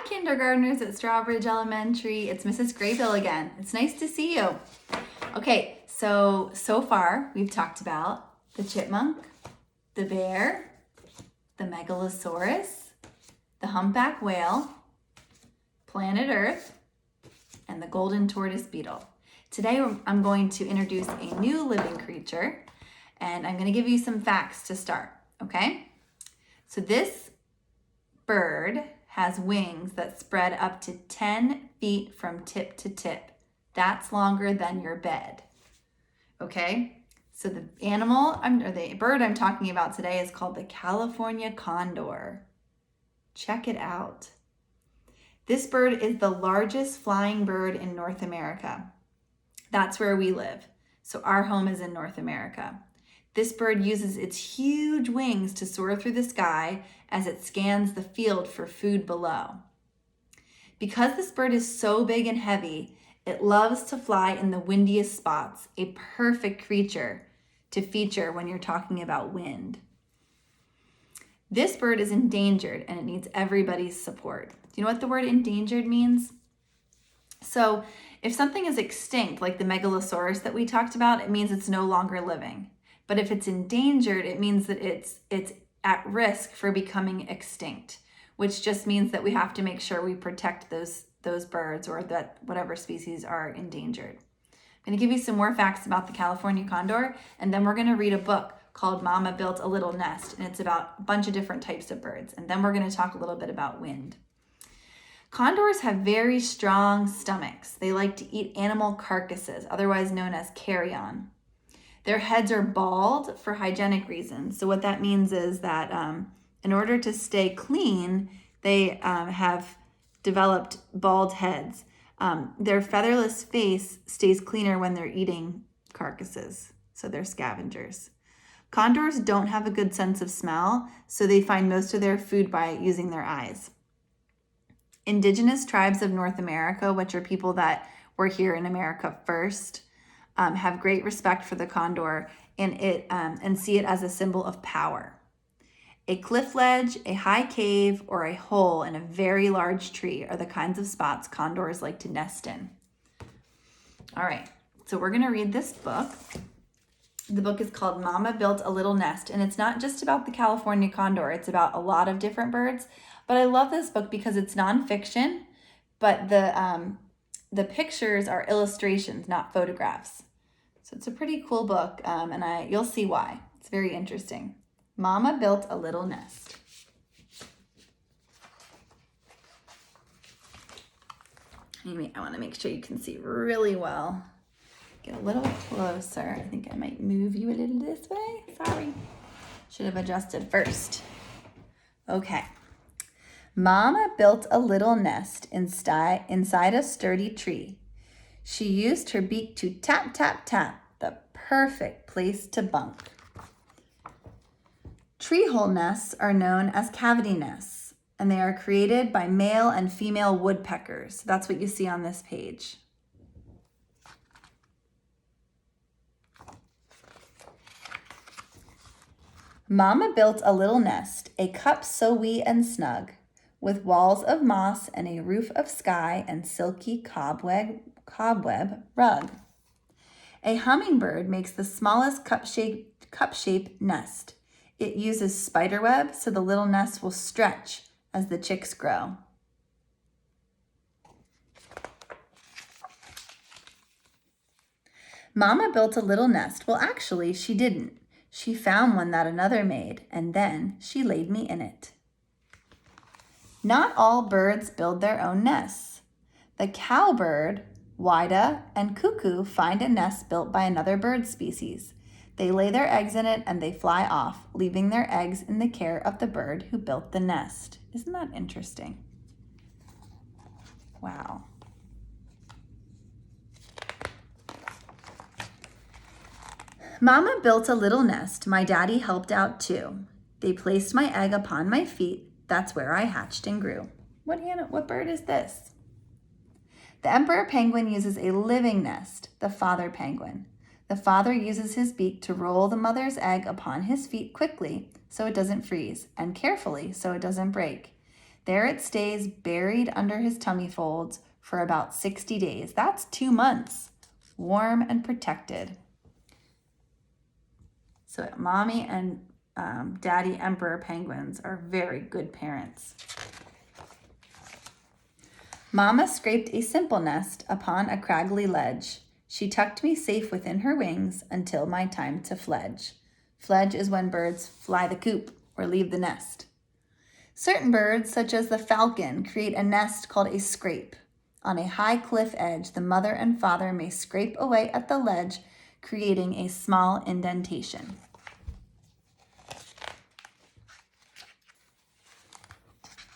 Hi, kindergartners at Strawbridge Elementary. It's Mrs. Graybill again. It's nice to see you. Okay, so far we've talked about the chipmunk, the bear, the megalosaurus, the humpback whale, planet Earth, and the golden tortoise beetle. Today I'm going to introduce a new living creature, and I'm going to give you some facts to start, okay? So this bird has wings that spread up to 10 feet from tip to tip. That's longer than your bed, okay? So the the bird I'm talking about today is called the California condor. Check it out. This bird is the largest flying bird in North America. That's where we live. So our home is in North America. This bird uses its huge wings to soar through the sky as it scans the field for food below. Because this bird is so big and heavy, it loves to fly in the windiest spots, a perfect creature to feature when you're talking about wind. This bird is endangered and it needs everybody's support. Do you know what the word endangered means? So if something is extinct, like the megalosaurus that we talked about, it means it's no longer living. But if it's endangered, it means that it's at risk for becoming extinct, which just means that we have to make sure we protect those birds or that whatever species are endangered. I'm going to give you some more facts about the California condor, and then we're going to read a book called Mama Built a Little Nest, and it's about a bunch of different types of birds. And then we're going to talk a little bit about wind. Condors have very strong stomachs. They like to eat animal carcasses, otherwise known as carrion. Their heads are bald for hygienic reasons. So what that means is that in order to stay clean, they have developed bald heads. Their featherless face stays cleaner when they're eating carcasses, so they're scavengers. Condors don't have a good sense of smell, so they find most of their food by using their eyes. Indigenous tribes of North America, which are people that were here in America first, have great respect for the condor and see it as a symbol of power. A cliff ledge, a high cave, or a hole in a very large tree are the kinds of spots condors like to nest in. All right, so we're going to read this book. The book is called Mama Built a Little Nest, and it's not just about the California condor. It's about a lot of different birds, but I love this book because it's nonfiction, but the pictures are illustrations, not photographs. So it's a pretty cool book, and you'll see why. It's very interesting. Mama Built a Little Nest. Anyway, I want to make sure you can see really well. Get a little closer. I think I might move you a little this way. Sorry. Should have adjusted first. Okay. Mama built a little nest inside a sturdy tree. She used her beak to tap, tap, tap, the perfect place to bunk. Tree hole nests are known as cavity nests, and they are created by male and female woodpeckers. That's what you see on this page. Mama built a little nest, a cup so wee and snug, with walls of moss and a roof of sky and silky cobweb rug. A hummingbird makes the smallest cup-shaped nest. It uses spiderweb so the little nest will stretch as the chicks grow. Mama built a little nest. Well, actually, she didn't. She found one that another made, and then she laid me in it. Not all birds build their own nests. The cowbird, whydah, and cuckoo find a nest built by another bird species. They lay their eggs in it and they fly off, leaving their eggs in the care of the bird who built the nest. Isn't that interesting? Wow. Mama built a little nest. My daddy helped out too. They placed my egg upon my feet. That's where I hatched and grew. What bird is this? The emperor penguin uses a living nest, the father penguin. The father uses his beak to roll the mother's egg upon his feet quickly so it doesn't freeze, and carefully so it doesn't break. There it stays buried under his tummy folds for about 60 days. That's 2 months, warm and protected. So mommy and daddy emperor penguins are very good parents. Mama scraped a simple nest upon a craggy ledge. She tucked me safe within her wings until my time to fledge. Fledge is when birds fly the coop or leave the nest. Certain birds, such as the falcon, create a nest called a scrape. On a high cliff edge, the mother and father may scrape away at the ledge, creating a small indentation.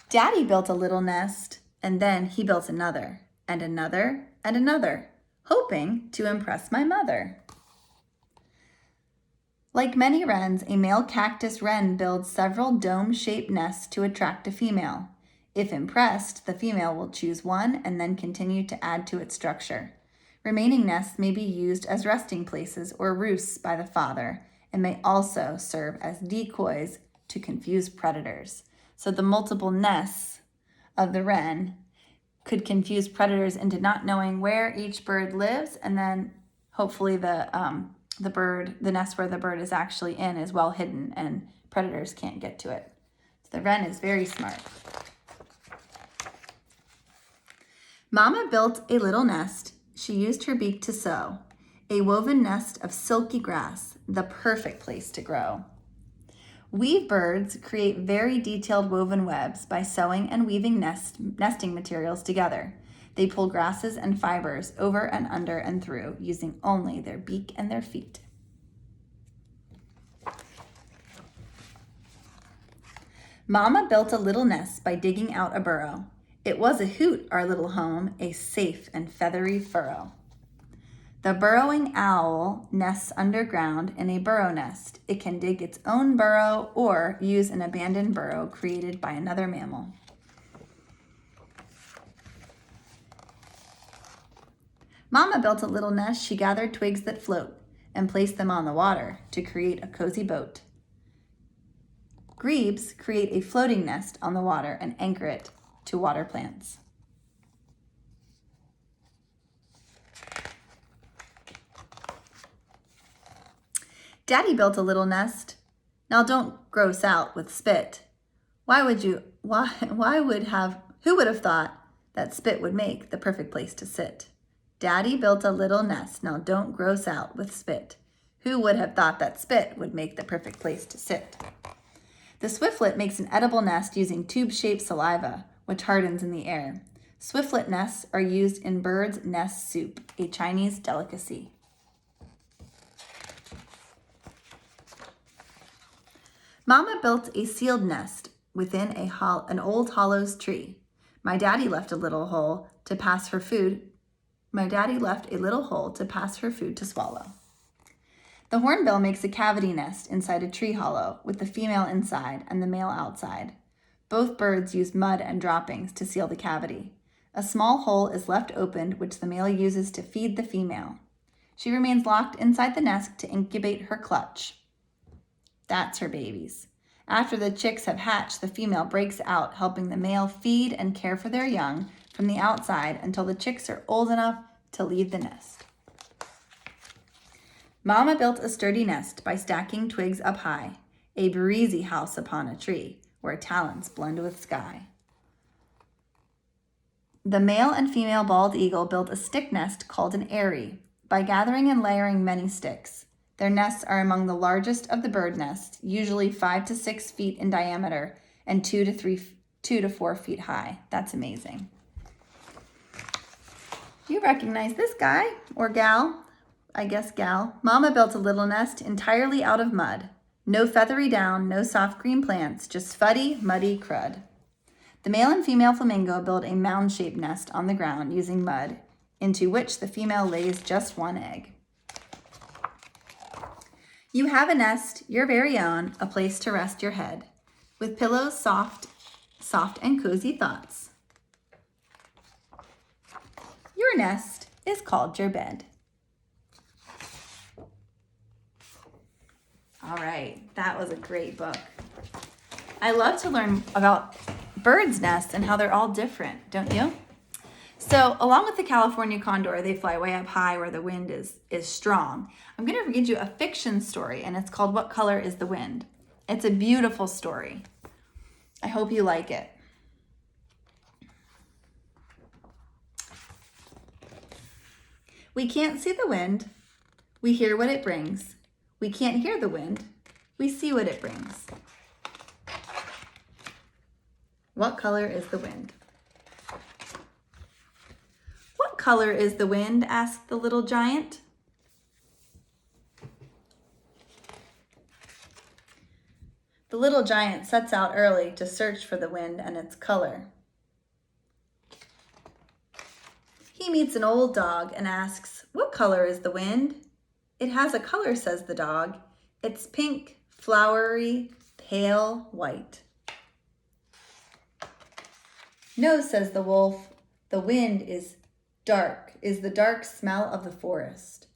Daddy built a little nest, and then he built another, and another, and another, hoping to impress my mother. Like many wrens, a male cactus wren builds several dome-shaped nests to attract a female. If impressed, the female will choose one and then continue to add to its structure. Remaining nests may be used as resting places or roosts by the father and may also serve as decoys to confuse predators. So the multiple nests of the wren could confuse predators into not knowing where each bird lives, and then hopefully the nest where the bird is actually in is well hidden and predators can't get to it. So the wren is very smart. Mama built a little nest. She used her beak to sew. A woven nest of silky grass, the perfect place to grow. Weave birds create very detailed woven webs by sewing and weaving nesting materials together. They pull grasses and fibers over and under and through, using only their beak and their feet. Mama built a little nest by digging out a burrow. It was a hoot, our little home, a safe and feathery furrow. The burrowing owl nests underground in a burrow nest. It can dig its own burrow or use an abandoned burrow created by another mammal. Mama built a little nest. She gathered twigs that float and placed them on the water to create a cozy boat. Grebes create a floating nest on the water and anchor it to water plants. Daddy built a little nest. Now don't gross out with spit. Who would have thought that spit would make the perfect place to sit? Daddy built a little nest. Now don't gross out with spit. Who would have thought that spit would make the perfect place to sit? The swiftlet makes an edible nest using tube-shaped saliva, which hardens in the air. Swiftlet nests are used in bird's nest soup, a Chinese delicacy. Mama built a sealed nest within an old hollow's tree. My daddy left a little hole to pass her food. My daddy left a little hole to pass her food to swallow. The hornbill makes a cavity nest inside a tree hollow with the female inside and the male outside. Both birds use mud and droppings to seal the cavity. A small hole is left opened, which the male uses to feed the female. She remains locked inside the nest to incubate her clutch. That's her babies. After the chicks have hatched, the female breaks out, helping the male feed and care for their young from the outside until the chicks are old enough to leave the nest. Mama built a sturdy nest by stacking twigs up high, a breezy house upon a tree where talents blend with sky. The male and female bald eagle built a stick nest called an eyrie by gathering and layering many sticks. Their nests are among the largest of the bird nests, usually 5 to 6 feet in diameter and 2 to 4 feet high. That's amazing. You recognize this guy or gal? I guess gal. Mama built a little nest entirely out of mud. No feathery down, no soft green plants, just fuddy, muddy crud. The male and female flamingo build a mound-shaped nest on the ground using mud, into which the female lays just one egg. You have a nest, your very own, a place to rest your head, with pillows soft and cozy thoughts. Your nest is called your bed. All right, that was a great book. I love to learn about birds' nests and how they're all different, don't you? So along with the California condor, they fly way up high where the wind is strong. I'm going to read you a fiction story, and it's called What Color is the Wind? It's a beautiful story. I hope you like it. We can't see the wind. We hear what it brings. We can't hear the wind. We see what it brings. What color is the wind? What color is the wind? Asked the little giant. The little giant sets out early to search for the wind and its color. He meets an old dog and asks, "What color is the wind?" "It has a color," says the dog. "It's pink, flowery, pale white." "No," says the wolf, "the wind is the dark smell of the forest."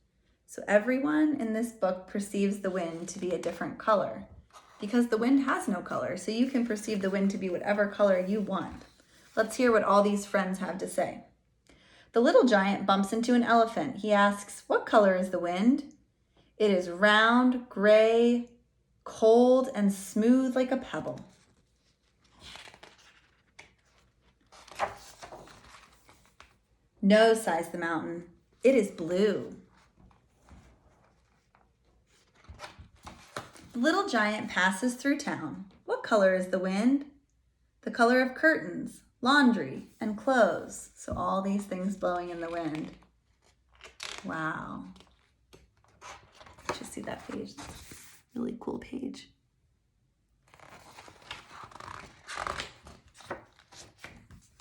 So everyone in this book perceives the wind to be a different color because the wind has no color. So you can perceive the wind to be whatever color you want. Let's hear what all these friends have to say. The little giant bumps into an elephant. He asks, "What color is the wind?" "It is round, gray, cold, and smooth like a pebble." "No," sighs the mountain, "it is blue." The little giant passes through town. What color is the wind? The color of curtains, laundry, and clothes. So all these things blowing in the wind. Wow. Just see that page. Really cool page.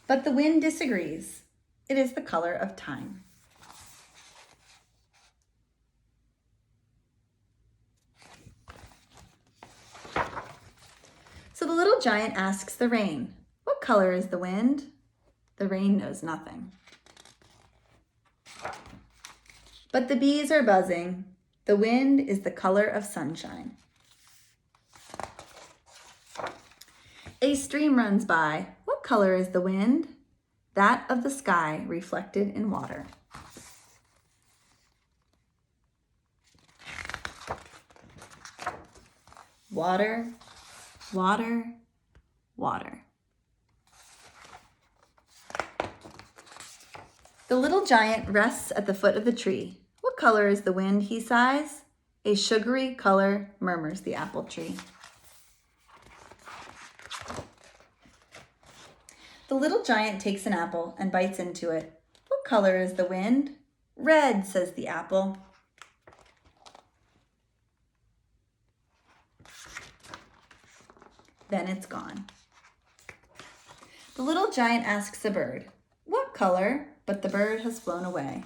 But the wind disagrees. It is the color of time. So the little giant asks the rain, "What color is the wind?" The rain knows nothing. But the bees are buzzing. The wind is the color of sunshine. A stream runs by. What color is the wind? That of the sky reflected in water. Water, water, water. The little giant rests at the foot of the tree. What color is the wind? He sighs. A sugary color, murmurs the apple tree. The little giant takes an apple and bites into it. What color is the wind? Red, says the apple. Then it's gone. The little giant asks the bird, "What color?" But the bird has flown away.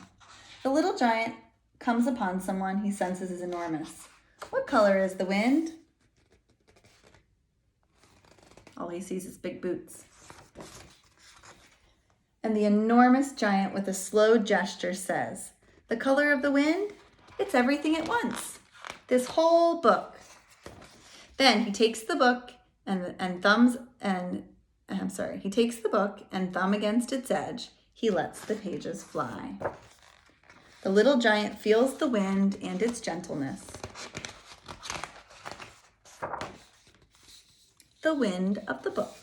The little giant comes upon someone he senses is enormous. What color is the wind? All he sees is big boots. And the enormous giant with a slow gesture says, "The color of the wind? It's everything at once. This whole book." Then he takes the book and thumb against its edge. He lets the pages fly. The little giant feels the wind and its gentleness. The wind of the book.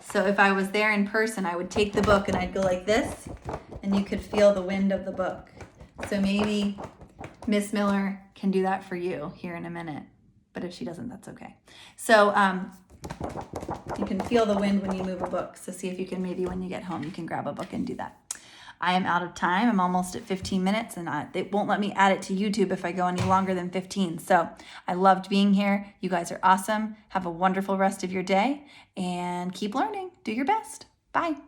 So if I was there in person, I would take the book and I'd go like this, and you could feel the wind of the book. So maybe Miss Miller can do that for you here in a minute. But if she doesn't, that's okay. So you can feel the wind when you move a book. So see if you can, maybe when you get home, you can grab a book and do that. I am out of time. I'm almost at 15 minutes, and they won't let me add it to YouTube if I go any longer than 15. So I loved being here. You guys are awesome. Have a wonderful rest of your day, and keep learning. Do your best. Bye.